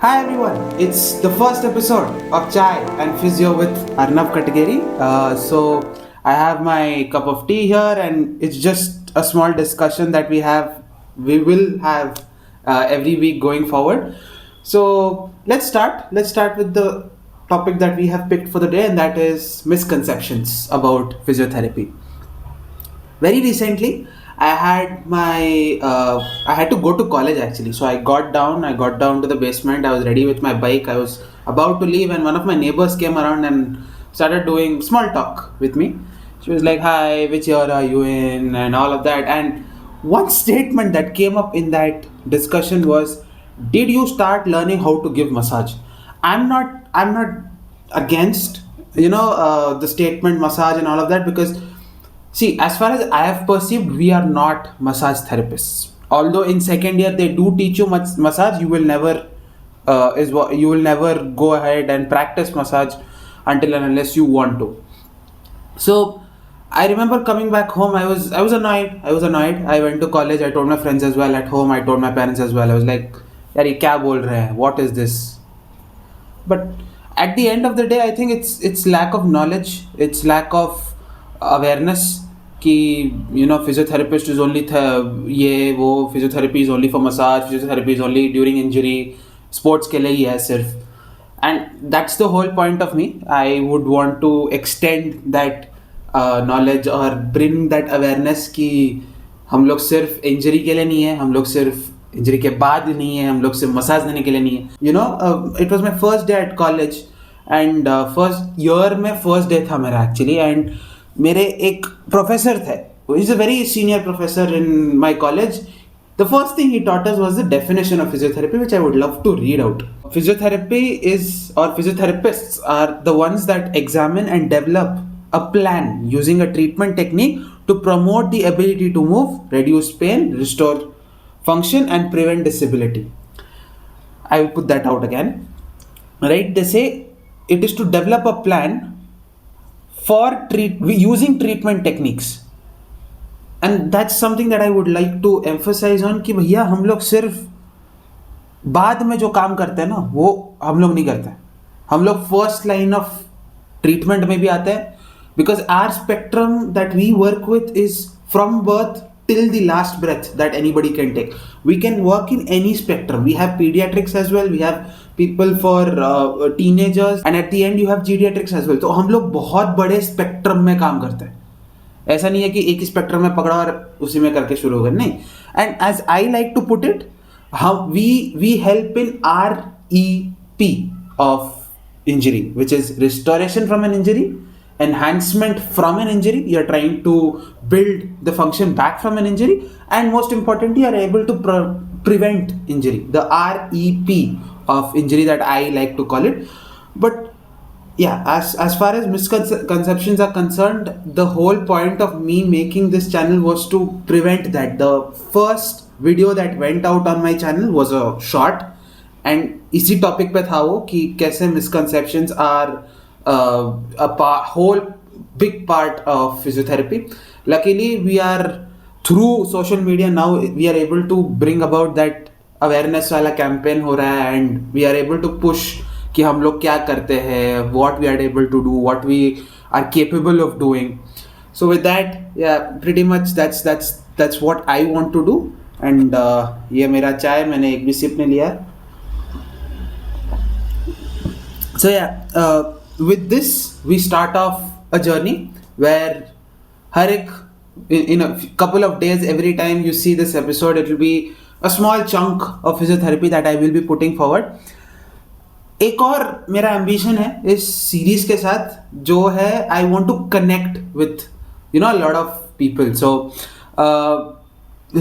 Hi everyone, it's the first episode of Chai and Physio with Arnav Katagiri. I have my cup of tea here, and it's just a small discussion that we will have every week going forward. So let's start. Let's start with the topic that we have picked for the day, and that is misconceptions about physiotherapy. Very recently, I had to go to college actually. So I got down to the basement. I was ready with my bike. I was about to leave, and one of my neighbors came around and started doing small talk with me. She was like, "Hi, which year are you in?" and all of that. And one statement that came up in that discussion was, "Did you start learning how to give massage?" I'm not against the statement massage and all of that, because see, as far as I have perceived, we are not massage therapists. Although in second year they do teach you massage, you will never go ahead and practice massage until and unless you want to. So I remember coming back home. I was annoyed. I was annoyed. I went to college. I told my friends as well. At home, I told my parents as well. I was like, "यार ये क्या बोल रहे हैं? What is this?" But at the end of the day, I think it's lack of knowledge, it's lack of awareness कि physiotherapist is only ये वो physiotherapy is only for massage, physiotherapy is only during injury, sports के लिए ही है सिर्फ. And that's the whole point of me. I would want to extend that knowledge or bring that awareness कि हम लोग सिर्फ इंजरी के लिए नहीं है, हम लोग सिर्फ इंजरी के बाद नहीं है, हम लोग सिर्फ मसाज देने के लिए नहीं है. It was my first day at college, and first year में फर्स्ट डे था मेरा एक्चुअली. एंड मेरे एक प्रोफेसर थे, he is a very senior professor in my college. The first thing he taught us was the definition of physiotherapy, which I would love to read out. Physiotherapy is, or physiotherapists are the ones that examine and develop a plan using a treatment technique to promote the ability to move, reduce pain, restore function, and prevent disability. I will put that out again. Right? They say it is to develop a plan for using treatment techniques. And that's something that I would like to emphasize on कि भैया हम लोग सिर्फ बाद में जो काम करते हैं ना वो हम लोग नहीं करते. हम लोग फर्स्ट लाइन ऑफ ट्रीटमेंट में भी आते हैं, because our spectrum that we work with is from birth till the last breath that anybody can take. We can work in any spectrum. We have pediatrics as well, we have people for teenagers, and at the end you have geriatrics as well. तो हम लोग बहुत बड़े spectrum में काम करते हैं. ऐसा नहीं है कि एक ही स्पेक्ट्रम में पकड़ा और उसी में करके शुरू हो गए, नहीं. And as I like to put it, we help in REP of injury, which is restoration from an injury, enhancement from an injury. You're trying to build the function back from an injury, and most importantly you are able to prevent injury, the REP of injury that I like to call it. But yeah, as far as misconceptions are concerned, the whole point of me making this channel was to prevent that. The first video that went out on my channel was a short, and इसी topic पे था वो कि कैसे misconceptions are whole big part of physiotherapy. Luckily, we are through social media now, we are able to bring about that awareness वाला campaign हो रहा है, and we are able to push कि हम लोग क्या करते हैं, what we are able to do, what we are capable of doing. So with that, yeah, pretty much that's what I want to do. And ये मेरा चाय मैंने एक भी सिप नहीं लिया. So yeah, with this we start off a journey where Harik, in a couple of days, every time you see this episode, it will be a small chunk of physiotherapy that I will be putting forward. एक और मेरा ambition है इस series के साथ जो है, I want to connect with lot of people. So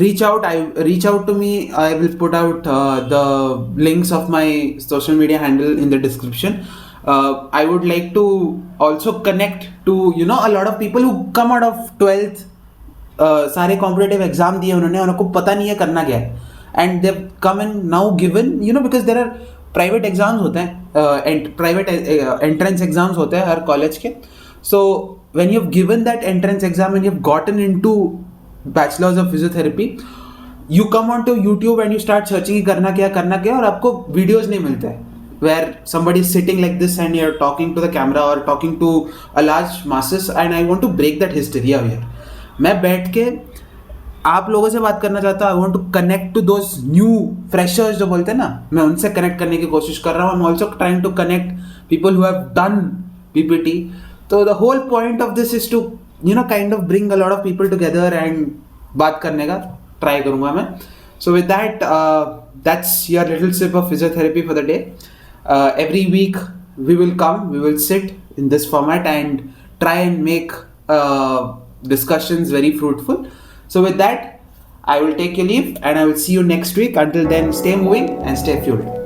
reach out to me. I will put out the links of my social media handle in the description. I would like to also connect to a lot of people who come out of 12th, सारे competitive exam दिए उन्होंने, उनको पता नहीं है करना क्या है, and they come and now given because there are private exams होते हैं, प्राइवेट एंट्रेंस एग्जाम्स होते हैं हर कॉलेज के. So when you have given that entrance exam and you have gotten into bachelors of physiotherapy, you come onto YouTube and you start searching कि करना क्या और आपको videos नहीं मिलते हैं where somebody is sitting like this and you're talking to the camera or talking to a large masses, and I want to break that hysteria here. मैं बैठ के आप लोगों से बात करना चाहता हूँ. I want to connect to those new freshers जो बोलते हैं ना, मैं उनसे कनेक्ट करने की कोशिश कर रहा हूँ. I am also trying to connect people who have done PPT. तो the whole point of this is to kind of bring a lot of people together and बात करने का ट्राई करूँगा मैं. So with that, that's your little sip of physiotherapy for the day. Every week we will sit in this format and try and make discussions very fruitful. So with that, I will take your leave and I will see you next week. Until then, stay moving and stay fueled.